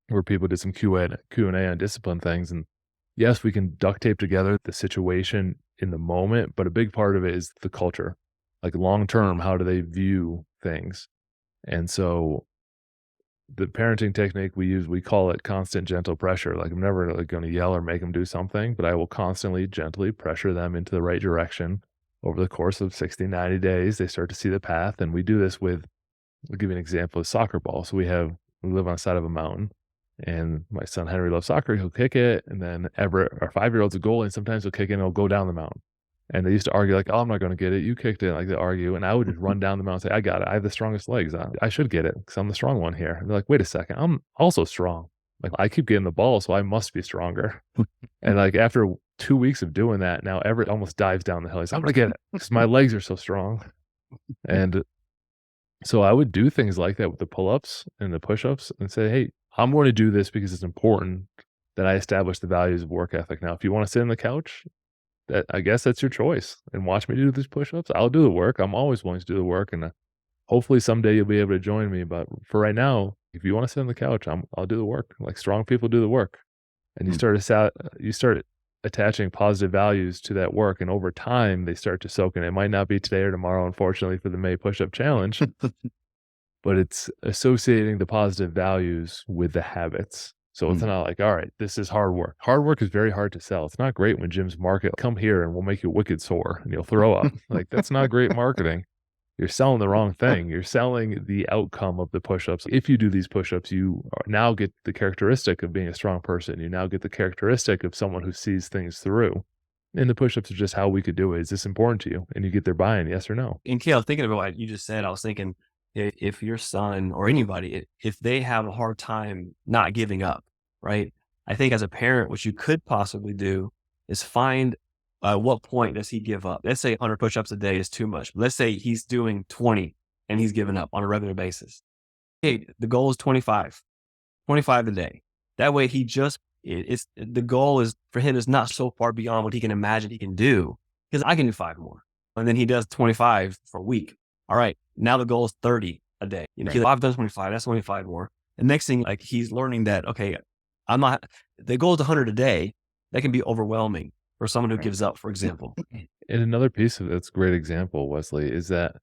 where people did some Q&A on discipline things. And yes, we can duct tape together the situation in the moment, but a big part of it is the culture. Like long-term, how do they view things? And so the parenting technique we use, we call it constant gentle pressure. Like, I'm never like going to yell or make them do something, but I will constantly gently pressure them into the right direction. Over the course of 60, 90 days, they start to see the path. And we do this with, I'll give you an example of soccer ball. So we live on the side of a mountain. And my son Henry loves soccer. He'll kick it. And then Everett, our 5-year-old's a goalie, and sometimes he'll kick it and it'll go down the mountain. And they used to argue like, oh, I'm not going to get it. You kicked it. Like, they argue. And I would just run down the mountain and say, I got it. I have the strongest legs. I should get it because I'm the strong one here. And they're like, wait a second. I'm also strong. Like, I keep getting the ball, so I must be stronger. And like after 2 weeks of doing that, now Everett almost dives down the hill. He's like, I'm going to get it because my legs are so strong. And so I would do things like that with the pull-ups and the push-ups and say, hey, I'm going to do this because it's important that I establish the values of work ethic. Now, if you want to sit on the couch, I guess that's your choice, and watch me do these push-ups. I'll do the work. I'm always willing to do the work, and hopefully someday you'll be able to join me. But for right now, if you want to sit on the couch, I'll do the work. Like, strong people do the work, and you start attaching positive values to that work, and over time they start to soak in. It might not be today or tomorrow, unfortunately, for the May push-up challenge. But it's associating the positive values with the habits. So it's not like, all right, this is hard work. Hard work is very hard to sell. It's not great when gyms market, come here and we'll make you wicked sore and you'll throw up. Like, that's not great marketing. You're selling the wrong thing. You're selling the outcome of the push-ups. If you do these push-ups, you now get the characteristic of being a strong person. You now get the characteristic of someone who sees things through. And the push-ups are just how we could do it. Is this important to you? And you get their buy-in, yes or no. And Kale, thinking about what you just said, I was thinking, if your son or anybody, if they have a hard time not giving up, right? I think as a parent, what you could possibly do is find what point does he give up? Let's say 100 push-ups a day is too much. Let's say he's doing 20 and he's giving up on a regular basis. Hey, the goal is 25 a day. That way the goal is for him is not so far beyond what he can imagine he can do, because I can do 5 more. And then he does 25 for a week. All right, now the goal is 30 a day. He's like, I've done 25, that's 25 more. And next thing, like, he's learning that, okay, the goal is 100 a day. That can be overwhelming for someone who gives up, for example. And another piece of that's a great example, Wesley, is that,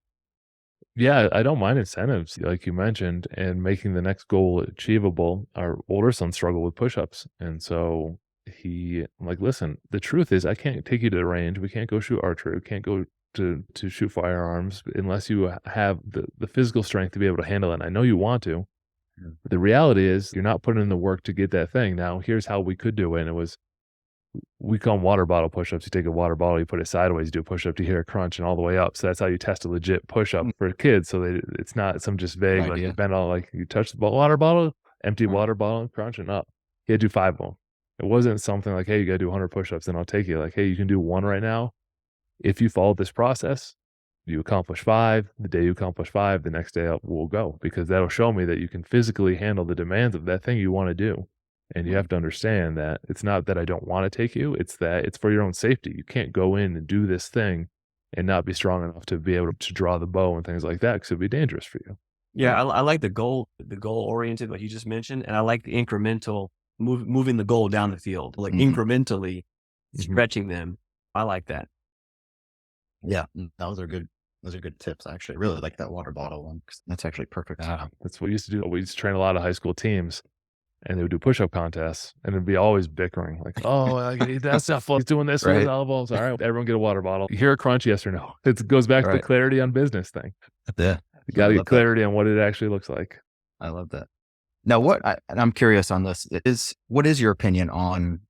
yeah, I don't mind incentives, like you mentioned, and making the next goal achievable. Our older son struggled with push-ups. And so I'm like, listen, the truth is I can't take you to the range. We can't go shoot archery. We can't go to shoot firearms unless you have the physical strength to be able to handle it. And I know you want to. But the reality is you're not putting in the work to get that thing. Now, here's how we could do it. And we call them water bottle push-ups. You take a water bottle, you put it sideways, you do a push-up, you hear a crunch and all the way up. So that's how you test a legit push-up for kids. So it's not some just vague, like you bend all, like you touch the water bottle, empty water bottle, crunching up. You had to do 5 of them. It wasn't something like, hey, you got to do 100 push-ups and I'll take you. Like, hey, you can do 1 right now. If you follow this process, you accomplish 5. The day you accomplish 5, the next day we'll go, because that'll show me that you can physically handle the demands of that thing you want to do. And you have to understand that it's not that I don't want to take you, it's that it's for your own safety. You can't go in and do this thing and not be strong enough to be able to draw the bow and things like that, because it'd be dangerous for you. Yeah, I like the goal oriented, what you just mentioned. And I like the incremental moving the goal down the field, like incrementally stretching them. I like that. Yeah, those are good tips. I actually really like that water bottle one, 'cause that's actually perfect. That's what we used to do. We used to train a lot of high school teams, and they would do push-up contests, and it'd be always bickering, like, oh, that's not fun. He's doing this with his elbows. All right, everyone get a water bottle. You hear a crunch, yes or no? It goes back to the clarity on business thing. Yeah, you got to get clarity on what it actually looks like. I love that. Now, I'm curious on this what is your opinion on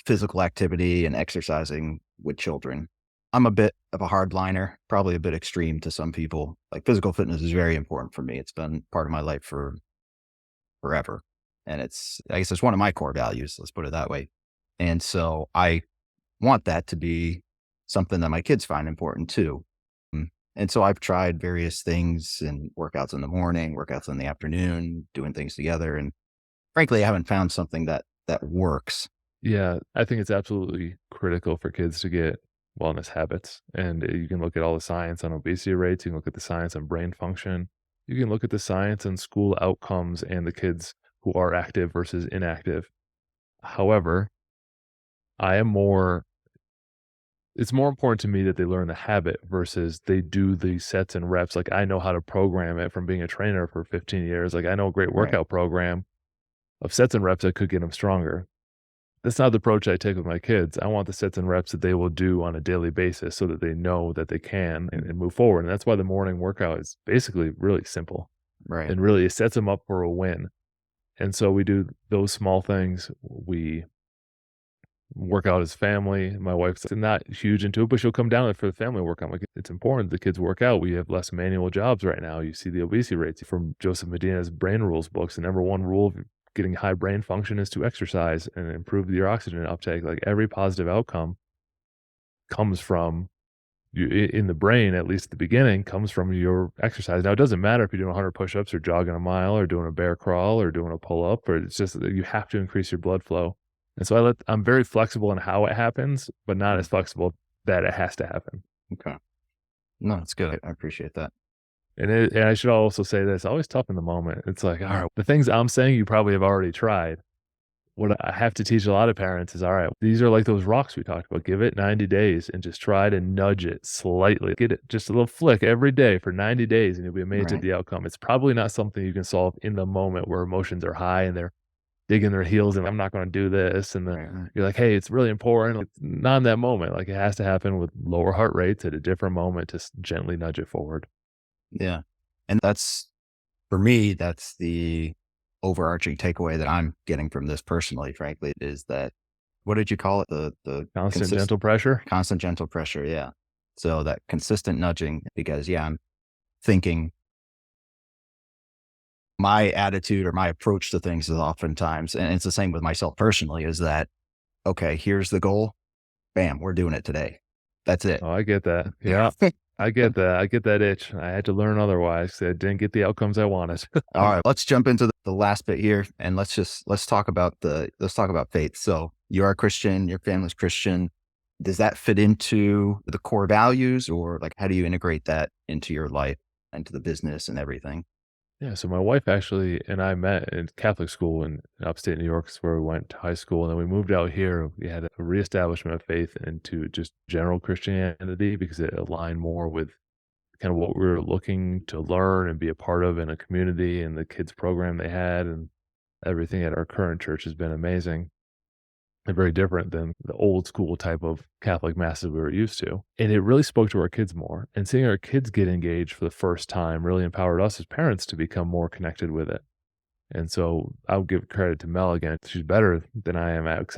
physical activity and exercising with children? I'm a bit of a hardliner, probably a bit extreme to some people. Like, physical fitness is very important for me. It's been part of my life for forever. And I guess it's one of my core values, let's put it that way. And so I want that to be something that my kids find important too. And so I've tried various things, and workouts in the morning, workouts in the afternoon, doing things together. And frankly, I haven't found something that works. Yeah, I think it's absolutely critical for kids to get wellness habits. And you can look at all the science on obesity rates. You can look at the science on brain function. You can look at the science on school outcomes and the kids who are active versus inactive. However, it's more important to me that they learn the habit versus they do the sets and reps. Like, I know how to program it from being a trainer for 15 years. Like, I know a great workout program of sets and reps that could get them stronger. That's not the approach I take with my kids. I want the sets and reps that they will do on a daily basis so that they know that they can and move forward. And that's why the morning workout is basically really simple. Right. And really it sets them up for a win. And so we do those small things. We work out as family. My wife's not huge into it, but she'll come down for the family workout. Like, it's important the kids work out. We have less manual jobs right now. You see the obesity rates from Joseph Medina's Brain Rules books. The number 1 rule of getting high brain function is to exercise and improve your oxygen uptake. Like, every positive outcome comes from you in the brain, at least at the beginning, comes from your exercise. Now, it doesn't matter if you're doing 100 push-ups or jogging a mile or doing a bear crawl or doing a pull-up, or it's just that you have to increase your blood flow. And so I'm very flexible in how it happens, but not as flexible that it has to happen. Okay. No, that's good. I appreciate that. And I should also say that it's always tough in the moment. It's like, all right, the things I'm saying you probably have already tried. What I have to teach a lot of parents is, all right, these are like those rocks we talked about. Give it 90 days and just try to nudge it slightly. Get it just a little flick every day for 90 days and you'll be amazed at the outcome. It's probably not something you can solve in the moment where emotions are high and they're digging their heels and I'm not going to do this. And then you're like, hey, it's really important. It's not in that moment. Like it has to happen with lower heart rates at a different moment to gently nudge it forward. Yeah. And that's, for me, that's the overarching takeaway that I'm getting from this personally, frankly, is that, what did you call it? The Constant gentle pressure. Constant gentle pressure. Yeah. So that consistent nudging, because I'm thinking my attitude or my approach to things is oftentimes, and it's the same with myself personally, is that, okay, here's the goal. Bam, we're doing it today. That's it. Oh, I get that. Yeah. I get that. I get that itch. I had to learn otherwise. I didn't get the outcomes I wanted. All right, let's jump into the last bit here, and let's talk about faith. So you are a Christian, your family's Christian. Does that fit into the core values, or like how do you integrate that into your life, into the business and everything? Yeah, so my wife actually and I met in Catholic school in upstate New York is where we went to high school. And then we moved out here. We had a reestablishment of faith into just general Christianity because it aligned more with kind of what we were looking to learn and be a part of in a community, and the kids program they had, and everything at our current church has been amazing. And very different than the old school type of Catholic masses we were used to. And it really spoke to our kids more. And seeing our kids get engaged for the first time really empowered us as parents to become more connected with it. And so I'll give credit to Mel again. She's better than I am at, because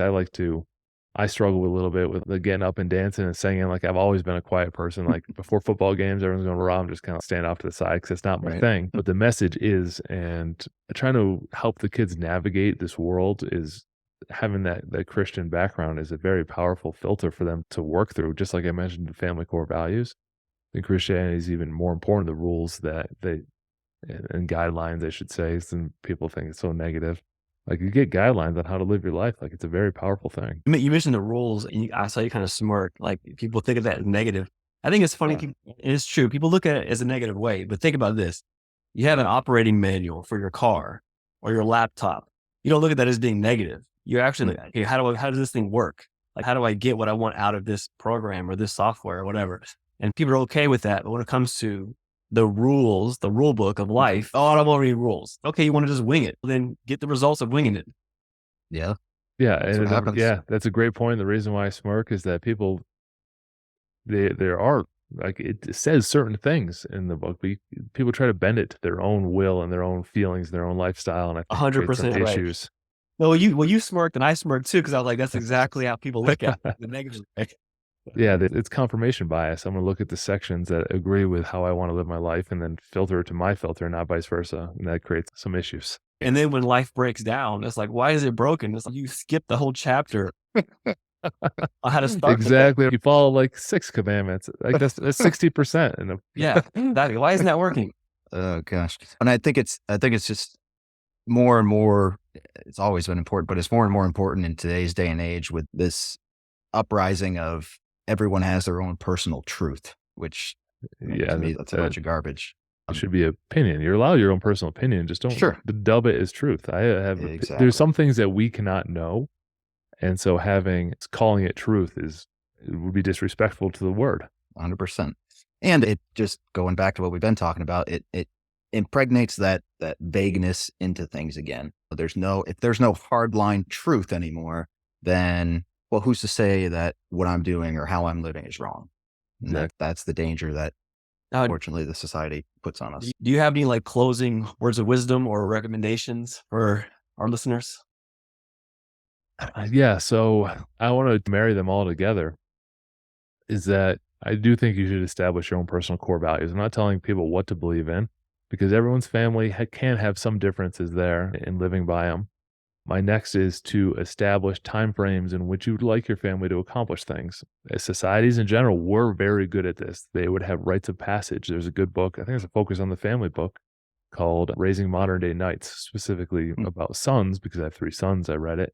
I struggle with a little bit with the getting up and dancing and singing. Like I've always been a quiet person. Like before football games, everyone's going raw. I'm just kind of stand off to the side because it's not my thing. But the message is, and trying to help the kids navigate this world is, having that Christian background is a very powerful filter for them to work through. Just like I mentioned, the family core values. I think Christianity is even more important. The rules and guidelines, I should say. Some people think it's so negative. Like you get guidelines on how to live your life. Like it's a very powerful thing. You mentioned the rules, and I saw you kind of smirk. Like people think of that as negative. I think it's funny. It's true. People look at it as a negative way, but think about this. You have an operating manual for your car or your laptop. You don't look at that as being negative. You're actually like, okay, how does this thing work? Like, how do I get what I want out of this program or this software or whatever? And people are okay with that. But when it comes to the rules, the rule book of life, I don't want to read rules. Okay, you want to just wing it. Well, then get the results of winging it. Yeah. Yeah. Yeah, that's a great point. The reason why I smirk is that people, there are, like, it says certain things in the book, but people try to bend it to their own will and their own feelings, their own lifestyle. And I think 100% right. Issues. Well, you smirked and I smirked too, because I was like, that's exactly how people look at it, the negative. Yeah, it's confirmation bias. I'm going to look at the sections that agree with how I want to live my life and then filter it to my filter, not vice versa. And that creates some issues. And then when life breaks down, it's like, why is it broken? It's like you skipped the whole chapter on how to start. Exactly. You follow like 6 commandments. Like that's 60%. Yeah, exactly. Why isn't that working? Oh gosh. And I think it's just more and more, it's always been important, but it's more and more important in today's day and age with this uprising of everyone has their own personal truth, which to me, that's a bunch of garbage. It should be opinion. You're allowed your own personal opinion. Just don't dub it as truth. There's some things that we cannot know. And so calling it truth would be disrespectful to the word. 100%. And it just going back to what we've been talking about, it impregnates that vagueness into things again. If there's no hardline truth anymore, then, well, who's to say that what I'm doing or how I'm living is wrong? And that's the danger that unfortunately the society puts on us. Do you have any like closing words of wisdom or recommendations for our listeners? Yeah. So I want to marry them all together, is that I do think you should establish your own personal core values. I'm not telling people what to believe in, because everyone's family can have some differences there in living by them. My next is to establish timeframes in which you'd like your family to accomplish things. As societies in general, we're very good at this. They would have rites of passage. There's a good book, I think it's a focus on the family book, called Raising Modern Day Knights, specifically about sons, because I have 3 sons. I read it.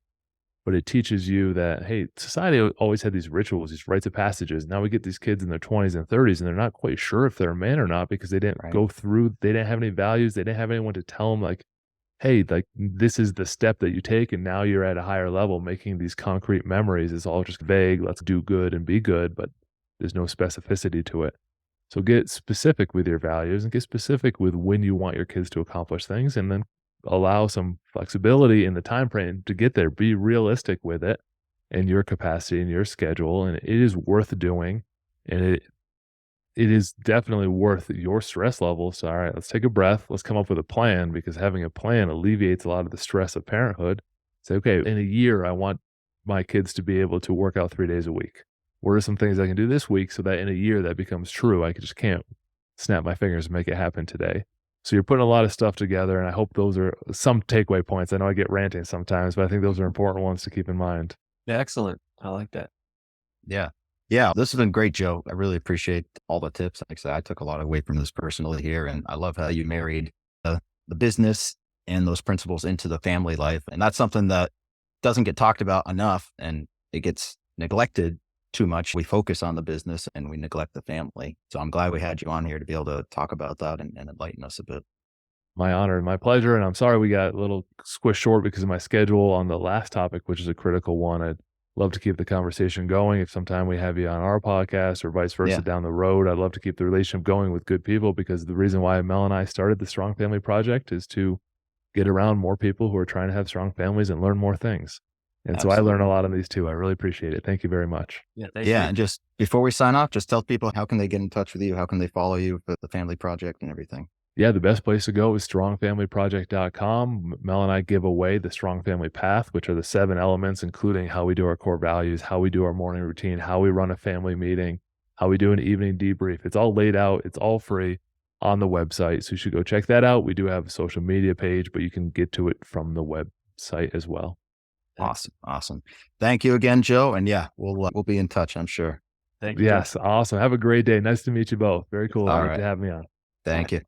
But it teaches you that, hey, society always had these rituals, these rites of passages. Now we get these kids in their 20s and 30s, and they're not quite sure if they're a man or not, because they didn't go through, they didn't have any values. They didn't have anyone to tell them, like, hey, like, this is the step that you take, and now you're at a higher level. Making these concrete memories is all just vague. Let's do good and be good, but there's no specificity to it. So get specific with your values and get specific with when you want your kids to accomplish things, and then allow some flexibility in the time frame to get there. Be realistic with it and your capacity and your schedule, and it is worth doing, and it is definitely worth your stress level. So, all right, let's take a breath. Let's come up with a plan, because having a plan alleviates a lot of the stress of parenthood. Say, okay, in a year, I want my kids to be able to work out 3 days a week. What are some things I can do this week so that in a year that becomes true? I just can't snap my fingers and make it happen today. So you're putting a lot of stuff together, and I hope those are some takeaway points. I know I get ranting sometimes, but I think those are important ones to keep in mind. Yeah, excellent. I like that. Yeah. Yeah. This has been great, Joe. I really appreciate all the tips. Like I said, I took a lot away from this personally here, and I love how you married the business and those principles into the family life. And that's something that doesn't get talked about enough, and it gets neglected too much. We focus on the business and we neglect the family. So I'm glad we had you on here to be able to talk about that and enlighten us a bit. My honor and my pleasure. And I'm sorry we got a little squished short because of my schedule on the last topic, which is a critical one. I'd love to keep the conversation going. If sometime we have you on our podcast or vice versa down the road, I'd love to keep the relationship going with good people, because the reason why Mel and I started the Strong Family Project is to get around more people who are trying to have strong families and learn more things. And so I learn a lot on these too. I really appreciate it. Thank you very much. Yeah. Thank you. And just before we sign off, just tell people, how can they get in touch with you? How can they follow you for the family project and everything? Yeah, the best place to go is strongfamilyproject.com. Mel and I give away the Strong Family Path, which are the 7 elements, including how we do our core values, how we do our morning routine, how we run a family meeting, how we do an evening debrief. It's all laid out. It's all free on the website. So you should go check that out. We do have a social media page, but you can get to it from the website as well. Awesome. Thank you again, Joe. And we'll be in touch, I'm sure. Thank you. Yes. Awesome. Have a great day. Nice to meet you both. Very cool. All Thank you right. for having me on. Thank you.